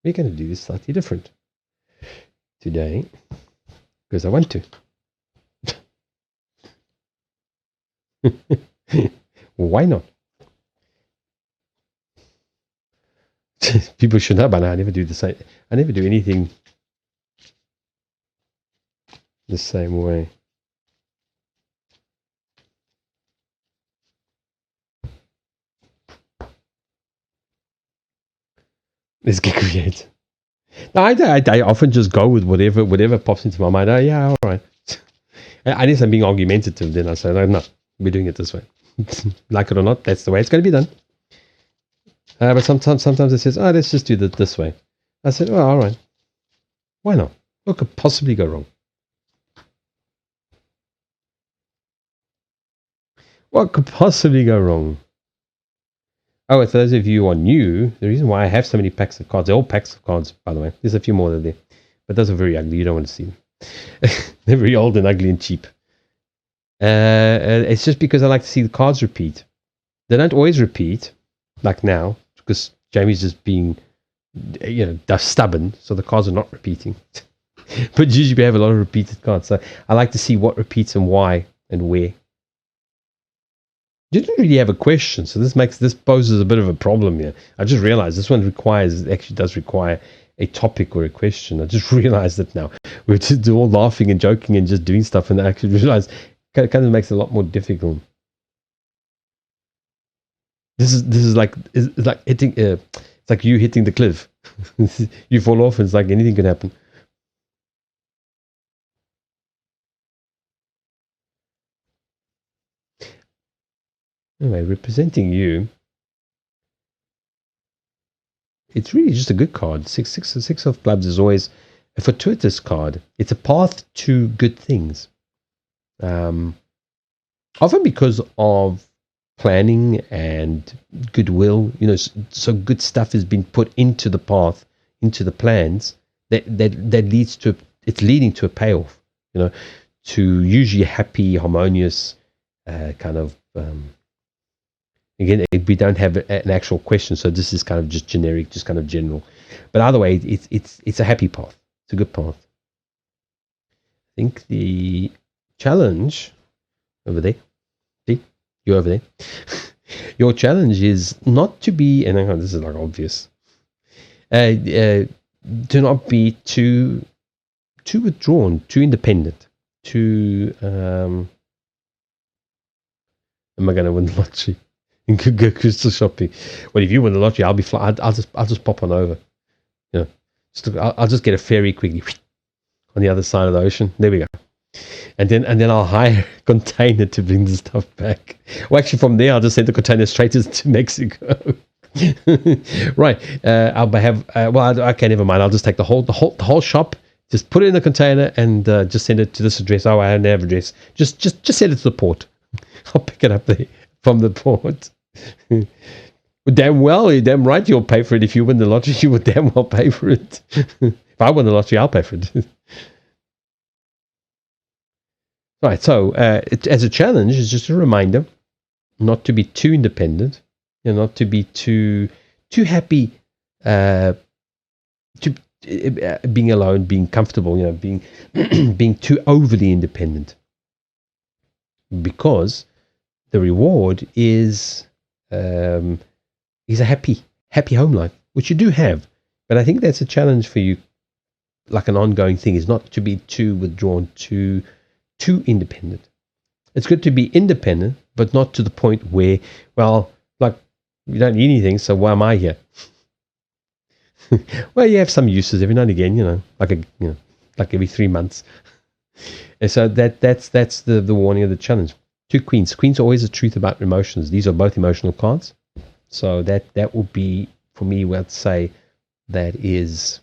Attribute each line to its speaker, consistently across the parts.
Speaker 1: we're going to do this slightly different today because I want to. Why not? People should know by now. I never do the same. I never do anything the same way. Let's get creative. No, I often just go with whatever pops into my mind. Oh, yeah, all right. Unless I'm being argumentative, then I say, no, we're doing it this way. Like it or not, that's the way it's going to be done. But sometimes it says, let's just do it this way. I said, oh, all right. Why not? What could possibly go wrong? What could possibly go wrong? Oh, for those of you who are new, the reason why I have so many packs of cards, they're all packs of cards, by the way. There's a few more there. But those are very ugly. You don't want to see them. They're very old and ugly and cheap. It's just because I like to see the cards repeat. They don't always repeat, like now, because Jamie's just being, stubborn, so the cards are not repeating. But usually we have a lot of repeated cards, so I like to see what repeats and why and where. You didn't really have a question, so this poses a bit of a problem here. I just realized this one actually does require a topic or a question. I just realized it now. We're just all laughing and joking and just doing stuff, and I actually realized it kind of makes it a lot more difficult. This is like hitting. It's like you hitting the cliff. You fall off, and it's like anything can happen. Anyway, representing you, it's really just a good card. Six of clubs is always a fortuitous card. It's a path to good things. Often because of planning and goodwill, so good stuff has been put into the path, into the plans that leads to it's leading to a payoff. To usually happy, harmonious kind of. Again, we don't have an actual question, so this is kind of just generic, just kind of general. But either way, it's a happy path. It's a good path. I think the challenge over there, see, you're over there. Your challenge is not to be, and hang on, this is like obvious. To not be too withdrawn, too independent, too. Am I going to win the lottery? And could go crystal shopping. Well, if you win the lottery, I'll be I'll just pop on over. I'll just get a ferry quickly on the other side of the ocean. There we go. And then I'll hire a container to bring the stuff back. Well, actually, from there I'll just send the container straight to Mexico. Right. I'll have. Okay, never mind. I'll just take the whole shop. Just put it in the container and just send it to this address. Oh, I don't have an address. Just send it to the port. I'll pick it up there from the port. Damn right you'll pay for it. If you win the lottery, you will damn well pay for it. If I win the lottery, I'll pay for it. Right, so as a challenge, it's just a reminder not to be too independent, not to be too happy, to being alone, being comfortable, being being too overly independent, because the reward is a happy home life, which you do have. But I think that's a challenge for you, like an ongoing thing, is not to be too withdrawn, too independent. It's good to be independent, but not to the point where, well, like, you don't need anything, so why am I here? Well, you have some uses every now and again, like every 3 months. And so that's the warning of the challenge. 2 queens. Queens are always the truth about emotions. These are both emotional cards. So that will be, for me, I'd say that is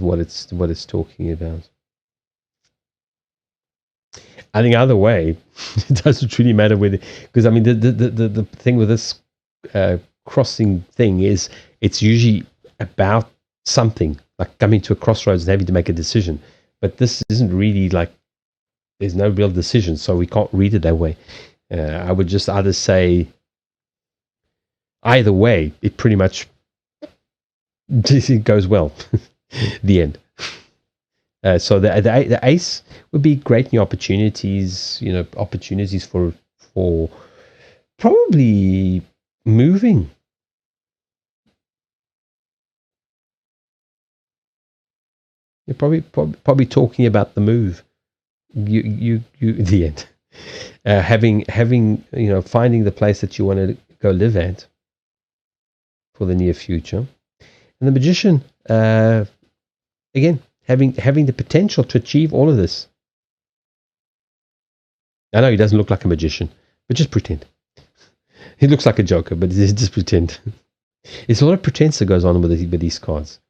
Speaker 1: what it's talking about. I think either way, it doesn't really matter whether, because I mean the thing with this crossing thing is it's usually about something, like coming to a crossroads and having to make a decision. But this isn't really like, there's no real decision, so we can't read it that way. I would just either say, either way, it pretty much It goes well. The end. So the ace would be great new opportunities. Opportunities for probably moving. You're probably talking about the move. You the end. Having finding the place that you want to go live at for the near future. And the magician, again, having the potential to achieve all of this. I know he doesn't look like a magician, but just pretend. He looks like a joker, but just pretend. There's a lot of pretense that goes on with these cards.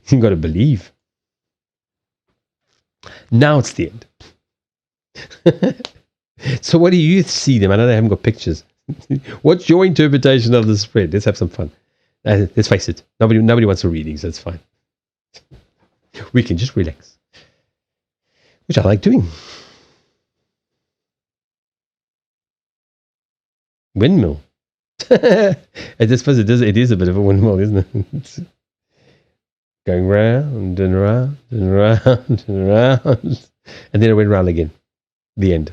Speaker 1: You've got to believe. Now it's the end. So what do you see them? I know they haven't got pictures. What's your interpretation of the spread? Let's have some fun. Let's face it. Nobody wants a reading, so that's fine. We can just relax, which I like doing. Windmill. I suppose it is a bit of a windmill, isn't it? It's going round and round and round and round. And then it went round again. The end.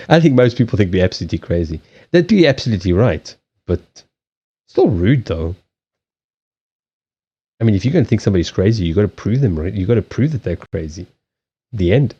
Speaker 1: I think most people think we're absolutely crazy. They'd be absolutely right, but still rude though. I mean, if you're going to think somebody's crazy, you've got to prove them right. You've got to prove that they're crazy. The end.